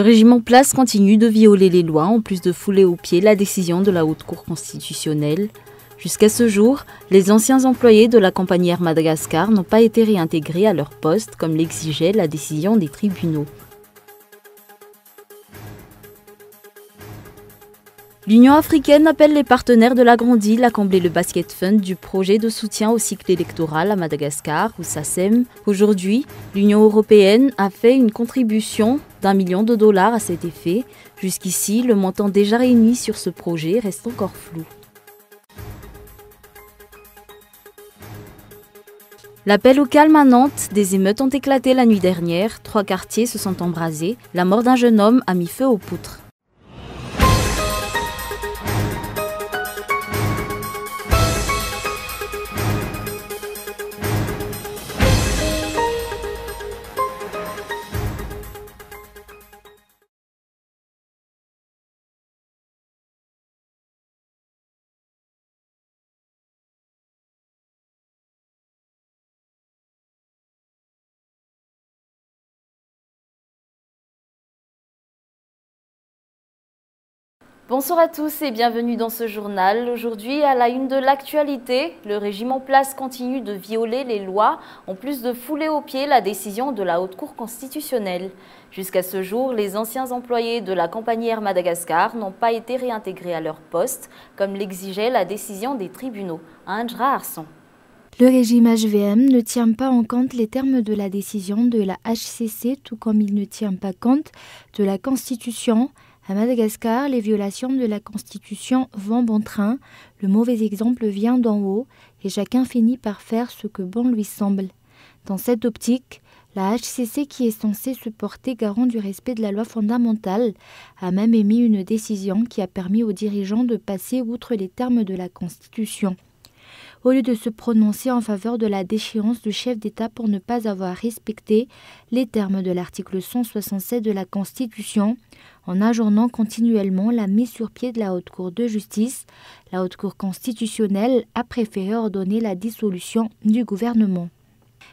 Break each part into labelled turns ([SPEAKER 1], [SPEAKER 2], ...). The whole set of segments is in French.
[SPEAKER 1] Le régime en place continue de violer les lois, en plus de fouler aux pieds la décision de la Haute Cour constitutionnelle. Jusqu'à ce jour, les anciens employés de la compagnie Air Madagascar n'ont pas été réintégrés à leur poste, comme l'exigeait la décision des tribunaux. L'Union africaine appelle les partenaires de la Grande Île à combler le basket fund du projet de soutien au cycle électoral à Madagascar, ou SACEM. Aujourd'hui, l'Union européenne a fait une contribution d'1 million de dollars à cet effet. Jusqu'ici, le montant déjà réuni sur ce projet reste encore flou. L'appel au calme à Nantes, des émeutes ont éclaté la nuit dernière, 3 quartiers se sont embrasés, la mort d'un jeune homme a mis feu aux poutres. Bonsoir à tous et bienvenue dans ce journal. Aujourd'hui, à la une de l'actualité, le régime en place continue de violer les lois, en plus de fouler aux pieds la décision de la Haute Cour constitutionnelle. Jusqu'à ce jour, les anciens employés de la compagnie Air Madagascar n'ont pas été réintégrés à leur poste, comme l'exigeait la décision des tribunaux. Andra Arson.
[SPEAKER 2] Le régime HVM ne tient pas en compte les termes de la décision de la HCC, tout comme il ne tient pas compte de la Constitution. À Madagascar, les violations de la Constitution vont bon train, le mauvais exemple vient d'en haut et chacun finit par faire ce que bon lui semble. Dans cette optique, la HCC, qui est censée se porter garant du respect de la loi fondamentale, a même émis une décision qui a permis aux dirigeants de passer outre les termes de la Constitution. Au lieu de se prononcer en faveur de la déchéance du chef d'État pour ne pas avoir respecté les termes de l'article 167 de la Constitution, en ajournant continuellement la mise sur pied de la Haute Cour de justice, la Haute Cour constitutionnelle a préféré ordonner la dissolution du gouvernement.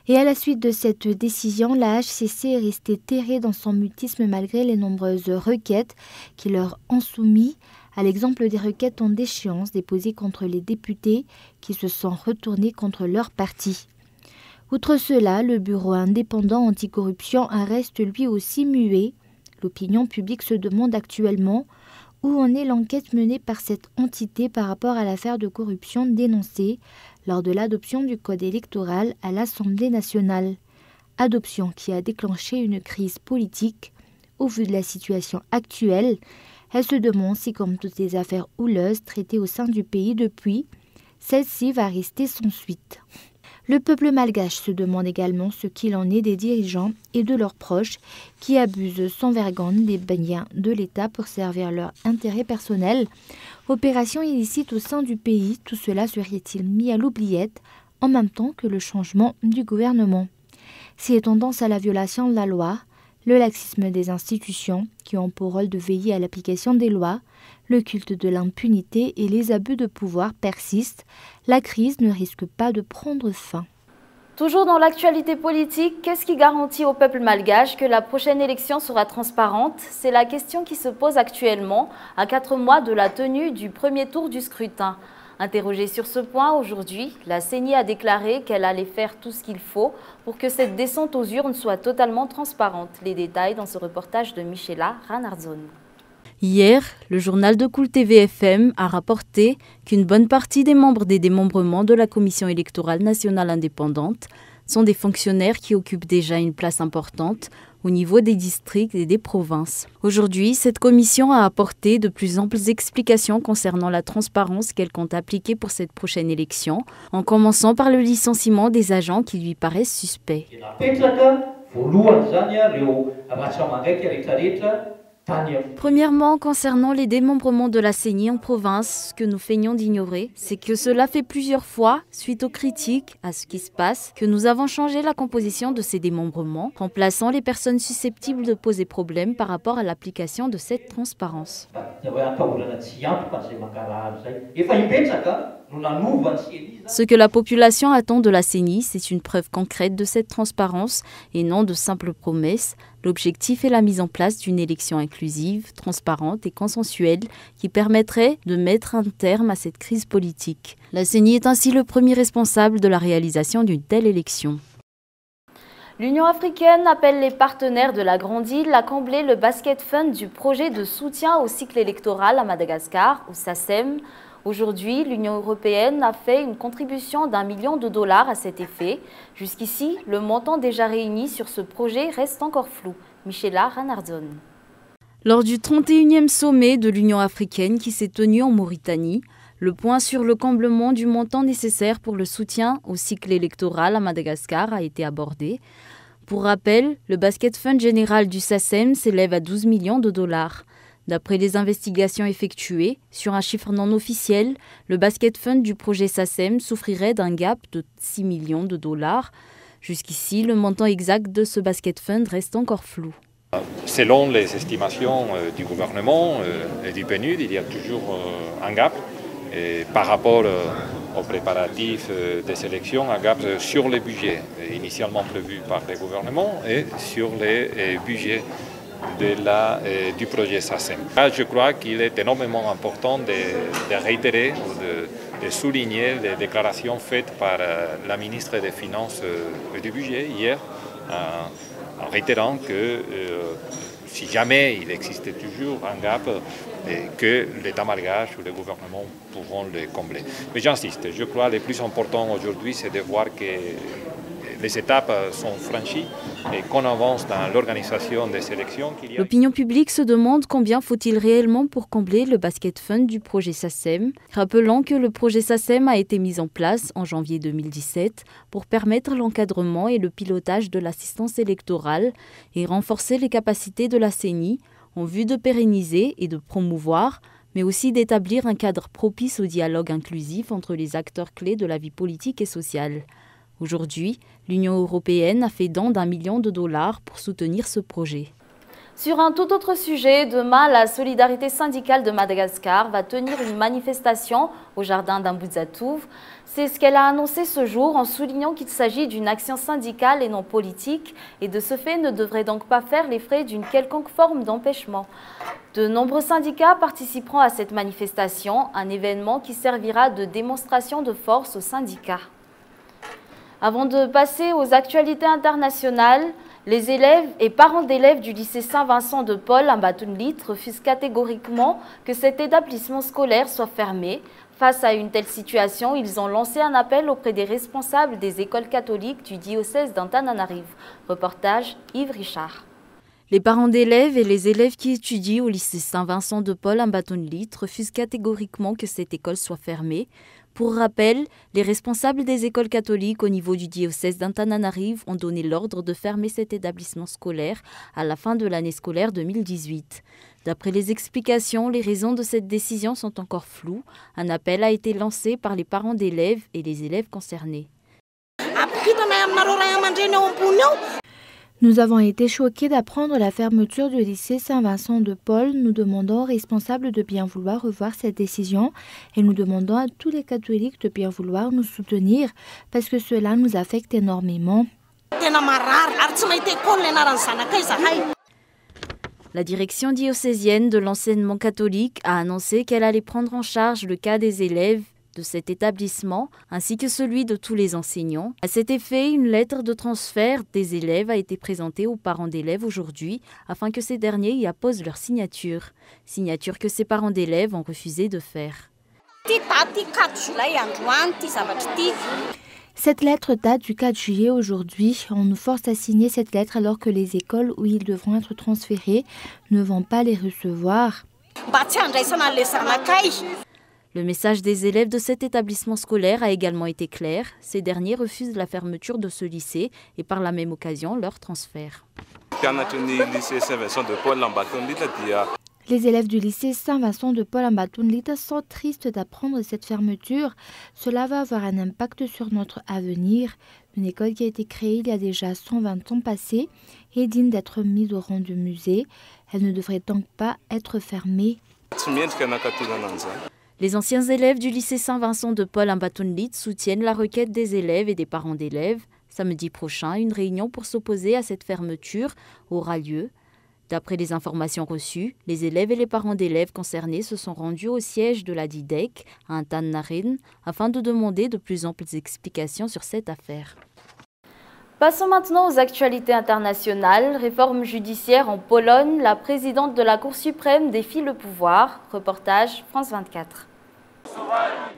[SPEAKER 2] Et à la suite de cette décision, la HCC est restée terrée dans son mutisme malgré les nombreuses requêtes qui leur ont soumis, à l'exemple des requêtes en déchéance déposées contre les députés qui se sont retournés contre leur parti. Outre cela, le bureau indépendant anticorruption reste lui aussi muet. L'opinion publique se demande actuellement où en est l'enquête menée par cette entité par rapport à l'affaire de corruption dénoncée lors de l'adoption du code électoral à l'Assemblée nationale. Adoption qui a déclenché une crise politique. Au vu de la situation actuelle, elle se demande si, comme toutes les affaires houleuses traitées au sein du pays depuis, celle-ci va rester sans suite. Le peuple malgache se demande également ce qu'il en est des dirigeants et de leurs proches qui abusent sans vergogne des biens de l'État pour servir leur intérêt personnel. Opération illicite au sein du pays, tout cela serait-il mis à l'oubliette en même temps que le changement du gouvernement? Si les tendances à la violation de la loi, le laxisme des institutions qui ont pour rôle de veiller à l'application des lois, le culte de l'impunité et les abus de pouvoir persistent, la crise ne risque pas de prendre fin.
[SPEAKER 1] Toujours dans l'actualité politique, qu'est-ce qui garantit au peuple malgache que la prochaine élection sera transparente? C'est la question qui se pose actuellement, à 4 mois de la tenue du premier tour du scrutin. Interrogée sur ce point aujourd'hui, la CENI a déclaré qu'elle allait faire tout ce qu'il faut pour que cette descente aux urnes soit totalement transparente. Les détails dans ce reportage de Michela Ranardzon. Hier, le journal de Cool TV FM a rapporté qu'une bonne partie des membres des démembrements de la Commission électorale nationale indépendante sont des fonctionnaires qui occupent déjà une place importante au niveau des districts et des provinces. Aujourd'hui, cette commission a apporté de plus amples explications concernant la transparence qu'elle compte appliquer pour cette prochaine élection, en commençant par le licenciement des agents qui lui paraissent suspects. Premièrement, concernant les démembrements de la CENI en province, ce que nous feignons d'ignorer, c'est que cela fait plusieurs fois, suite aux critiques à ce qui se passe, que nous avons changé la composition de ces démembrements, remplaçant les personnes susceptibles de poser problème par rapport à l'application de cette transparence. Ce que la population attend de la CENI, c'est une preuve concrète de cette transparence et non de simples promesses. L'objectif est la mise en place d'une élection inclusive, transparente et consensuelle qui permettrait de mettre un terme à cette crise politique. La CENI est ainsi le premier responsable de la réalisation d'une telle élection. L'Union africaine appelle les partenaires de la Grande Île à combler le basket fund du projet de soutien au cycle électoral à Madagascar, ou SACEM. Aujourd'hui, l'Union européenne a fait une contribution d'1 million de dollars à cet effet. Jusqu'ici, le montant déjà réuni sur ce projet reste encore flou. Michela Ranardson. Lors du 31e sommet de l'Union africaine qui s'est tenu en Mauritanie, le point sur le comblement du montant nécessaire pour le soutien au cycle électoral à Madagascar a été abordé. Pour rappel, le basket fund général du SACEM s'élève à 12 millions de dollars. D'après les investigations effectuées, sur un chiffre non officiel, le basket fund du projet SACEM souffrirait d'un gap de 6 millions de dollars. Jusqu'ici, le montant exact de ce basket fund reste encore flou.
[SPEAKER 3] Selon les estimations du gouvernement et du PNUD, il y a toujours un gap. Et par rapport aux préparatifs des élections, un gap sur les budgets initialement prévus par le gouvernement et sur les budgets du projet SACEM. Je crois qu'il est énormément important de réitérer ou de souligner les déclarations faites par la ministre des Finances et du Budget hier, en réitérant que si jamais il existait toujours un gap, que l'État malgache ou le gouvernement pourront le combler. Mais j'insiste, je crois que le plus important aujourd'hui, c'est de voir que les étapes sont franchies et qu'on avance dans l'organisation des élections.
[SPEAKER 1] L'opinion publique se demande combien faut-il réellement pour combler le basket fund du projet SACEM. Rappelons que le projet SACEM a été mis en place en janvier 2017 pour permettre l'encadrement et le pilotage de l'assistance électorale et renforcer les capacités de la CENI en vue de pérenniser et de promouvoir, mais aussi d'établir un cadre propice au dialogue inclusif entre les acteurs clés de la vie politique et sociale. Aujourd'hui, l'Union européenne a fait don d'1 million de dollars pour soutenir ce projet. Sur un tout autre sujet, demain, la Solidarité syndicale de Madagascar va tenir une manifestation au jardin d'Ambouzatouv. C'est ce qu'elle a annoncé ce jour en soulignant qu'il s'agit d'une action syndicale et non politique et de ce fait ne devrait donc pas faire les frais d'une quelconque forme d'empêchement. De nombreux syndicats participeront à cette manifestation, un événement qui servira de démonstration de force aux syndicats. Avant de passer aux actualités internationales, les élèves et parents d'élèves du lycée Saint-Vincent de Paul à Mbatounlit refusent catégoriquement que cet établissement scolaire soit fermé. Face à une telle situation, ils ont lancé un appel auprès des responsables des écoles catholiques du diocèse d'Antananarive. Reportage Yves Richard. Les parents d'élèves et les élèves qui étudient au lycée Saint-Vincent de Paul à Mbatounlit refusent catégoriquement que cette école soit fermée. Pour rappel, les responsables des écoles catholiques au niveau du diocèse d'Antananarive ont donné l'ordre de fermer cet établissement scolaire à la fin de l'année scolaire 2018. D'après les explications, les raisons de cette décision sont encore floues. Un appel a été lancé par les parents d'élèves et les élèves concernés.
[SPEAKER 2] Nous avons été choqués d'apprendre la fermeture du lycée Saint-Vincent de Paul. Nous demandons aux responsables de bien vouloir revoir cette décision et nous demandons à tous les catholiques de bien vouloir nous soutenir parce que cela nous affecte énormément.
[SPEAKER 1] La direction diocésaine de l'enseignement catholique a annoncé qu'elle allait prendre en charge le cas des élèves de cet établissement ainsi que celui de tous les enseignants. À cet effet, une lettre de transfert des élèves a été présentée aux parents d'élèves aujourd'hui afin que ces derniers y apposent leur signature. Signature que ces parents d'élèves ont refusé de faire.
[SPEAKER 2] Cette lettre date du 4 juillet aujourd'hui. On nous force à signer cette lettre alors que les écoles où ils devront être transférés ne vont pas les recevoir.
[SPEAKER 1] Le message des élèves de cet établissement scolaire a également été clair. Ces derniers refusent la fermeture de ce lycée et par la même occasion leur transfert.
[SPEAKER 2] Les élèves du lycée Saint-Vincent de Paul à Mbatounlit sont tristes d'apprendre cette fermeture. Cela va avoir un impact sur notre avenir. Une école qui a été créée il y a déjà 120 ans passés est digne d'être mise au rang de musée. Elle ne devrait donc pas être fermée.
[SPEAKER 1] Les anciens élèves du lycée Saint-Vincent de Paul Mbatonlit soutiennent la requête des élèves et des parents d'élèves. Samedi prochain, une réunion pour s'opposer à cette fermeture aura lieu. D'après les informations reçues, les élèves et les parents d'élèves concernés se sont rendus au siège de la DIDEC à Antannarin afin de demander de plus amples explications sur cette affaire. Passons maintenant aux actualités internationales. Réforme judiciaire en Pologne, la présidente de la Cour suprême défie le pouvoir. Reportage France 24.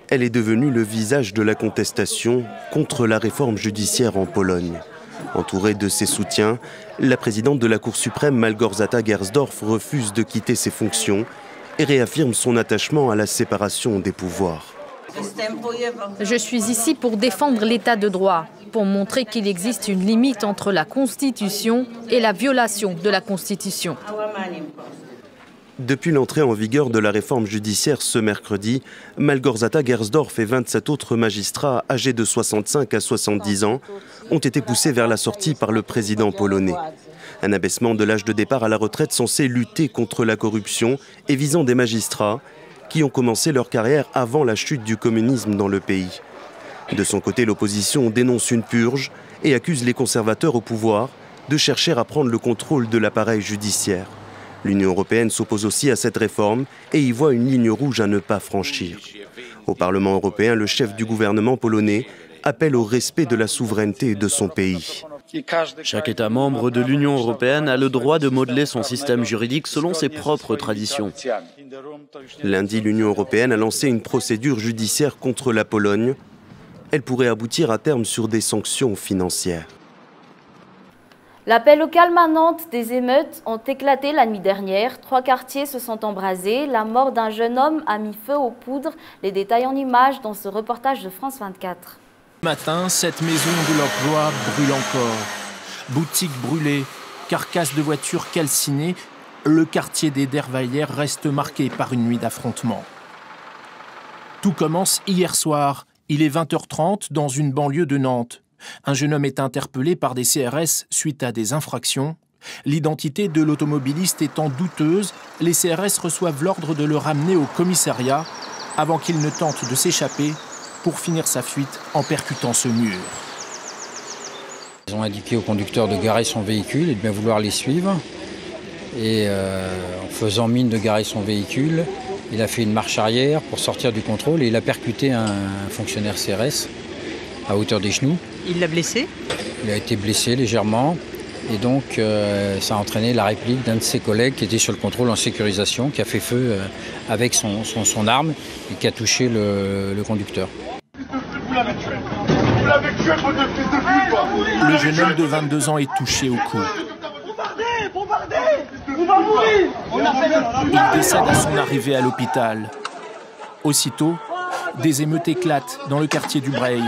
[SPEAKER 4] Elle est devenue le visage de la contestation contre la réforme judiciaire en Pologne. Entourée de ses soutiens, la présidente de la Cour suprême, Małgorzata Gersdorf, refuse de quitter ses fonctions et réaffirme son attachement à la séparation des pouvoirs.
[SPEAKER 5] Je suis ici pour défendre l'état de droit, pour montrer qu'il existe une limite entre la Constitution et la violation de la Constitution.
[SPEAKER 4] Depuis l'entrée en vigueur de la réforme judiciaire ce mercredi, Małgorzata Gersdorf et 27 autres magistrats âgés de 65 à 70 ans ont été poussés vers la sortie par le président polonais. Un abaissement de l'âge de départ à la retraite censé lutter contre la corruption et visant des magistrats qui ont commencé leur carrière avant la chute du communisme dans le pays. De son côté, l'opposition dénonce une purge et accuse les conservateurs au pouvoir de chercher à prendre le contrôle de l'appareil judiciaire. L'Union européenne s'oppose aussi à cette réforme et y voit une ligne rouge à ne pas franchir. Au Parlement européen, le chef du gouvernement polonais appelle au respect de la souveraineté de son pays.
[SPEAKER 6] Chaque État membre de l'Union européenne a le droit de modeler son système juridique selon ses propres traditions.
[SPEAKER 4] Lundi, l'Union européenne a lancé une procédure judiciaire contre la Pologne. Elle pourrait aboutir à terme sur des sanctions financières.
[SPEAKER 1] L'appel au calme à Nantes, des émeutes ont éclaté la nuit dernière. 3 quartiers se sont embrasés. La mort d'un jeune homme a mis feu aux poudres. Les détails en images dans ce reportage de France 24.
[SPEAKER 7] Ce matin, cette maison de l'emploi brûle encore. Boutiques brûlées, carcasses de voitures calcinées, le quartier des Dervaillères reste marqué par une nuit d'affrontements. Tout commence hier soir. Il est 20h30 dans une banlieue de Nantes. Un jeune homme est interpellé par des CRS suite à des infractions. L'identité de l'automobiliste étant douteuse, les CRS reçoivent l'ordre de le ramener au commissariat avant qu'il ne tente de s'échapper pour finir sa fuite en percutant ce mur.
[SPEAKER 8] Ils ont indiqué au conducteur de garer son véhicule et de bien vouloir les suivre. Et en faisant mine de garer son véhicule, il a fait une marche arrière pour sortir du contrôle et il a percuté un fonctionnaire CRS à hauteur des genoux.
[SPEAKER 9] Il l'a blessé?
[SPEAKER 8] Il a été blessé légèrement et donc ça a entraîné la réplique d'un de ses collègues qui était sur le contrôle en sécurisation, qui a fait feu avec son arme et qui a touché le conducteur.
[SPEAKER 7] Vous l'avez tué, votre fils de pute, quoi. Le jeune homme de 22 ans est touché au cou.
[SPEAKER 9] Bombardez! On va mourir!
[SPEAKER 7] Il décède à son arrivée à l'hôpital. Aussitôt, des émeutes éclatent dans le quartier du Breil.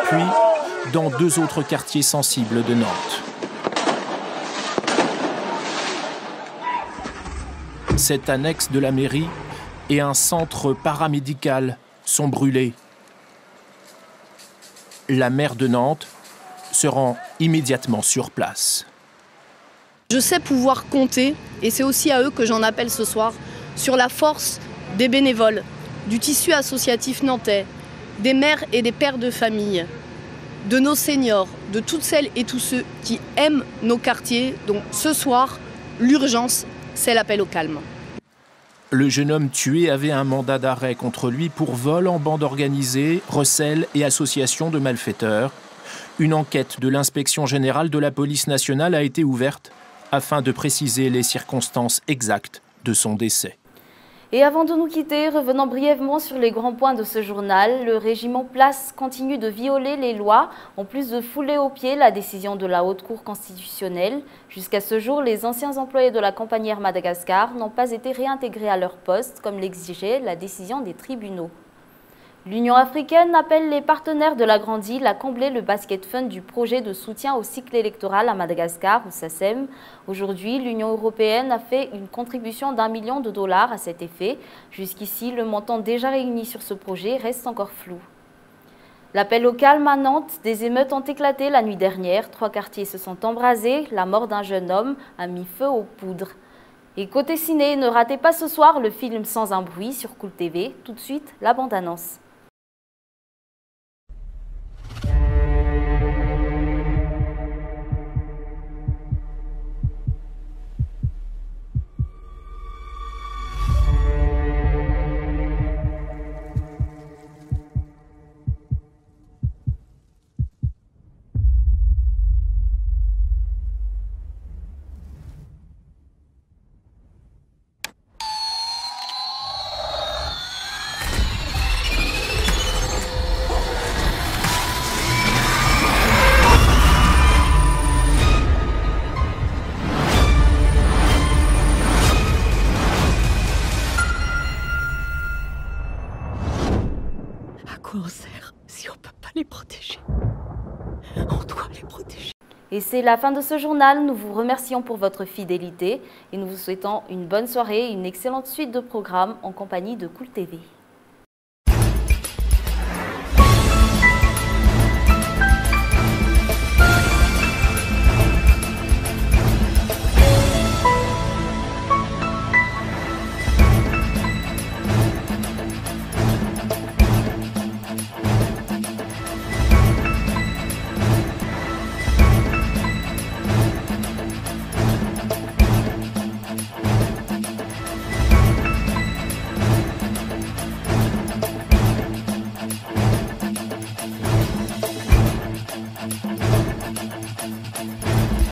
[SPEAKER 7] Puis, dans 2 autres quartiers sensibles de Nantes. Cette annexe de la mairie et un centre paramédical sont brûlés. La maire de Nantes se rend immédiatement sur place.
[SPEAKER 10] Je sais pouvoir compter, et c'est aussi à eux que j'en appelle ce soir, sur la force des bénévoles, du tissu associatif nantais, des mères et des pères de famille, de nos seniors, de toutes celles et tous ceux qui aiment nos quartiers. Donc ce soir, l'urgence, c'est l'appel au calme.
[SPEAKER 7] Le jeune homme tué avait un mandat d'arrêt contre lui pour vol en bande organisée, recel et association de malfaiteurs. Une enquête de l'inspection générale de la police nationale a été ouverte afin de préciser les circonstances exactes de son décès.
[SPEAKER 1] Et avant de nous quitter, revenons brièvement sur les grands points de ce journal. Le régiment Place continue de violer les lois, en plus de fouler aux pieds la décision de la Haute Cour constitutionnelle. Jusqu'à ce jour, les anciens employés de la compagnie Air Madagascar n'ont pas été réintégrés à leur poste, comme l'exigeait la décision des tribunaux. L'Union africaine appelle les partenaires de la Grande Île à combler le basket fund du projet de soutien au cycle électoral à Madagascar, ou SACEM. Aujourd'hui, l'Union européenne a fait une contribution d'1 million de dollars à cet effet. Jusqu'ici, le montant déjà réuni sur ce projet reste encore flou. L'appel au calme à Nantes, des émeutes ont éclaté la nuit dernière. 3 quartiers se sont embrasés. La mort d'un jeune homme a mis feu aux poudres. Et côté ciné, ne ratez pas ce soir le film Sans un bruit sur Cool TV. Tout de suite, la bande-annonce.
[SPEAKER 11] On sert si on ne peut pas les protéger. On doit les protéger.
[SPEAKER 1] Et c'est la fin de ce journal. Nous vous remercions pour votre fidélité et nous vous souhaitons une bonne soirée et une excellente suite de programmes en compagnie de Cool TV.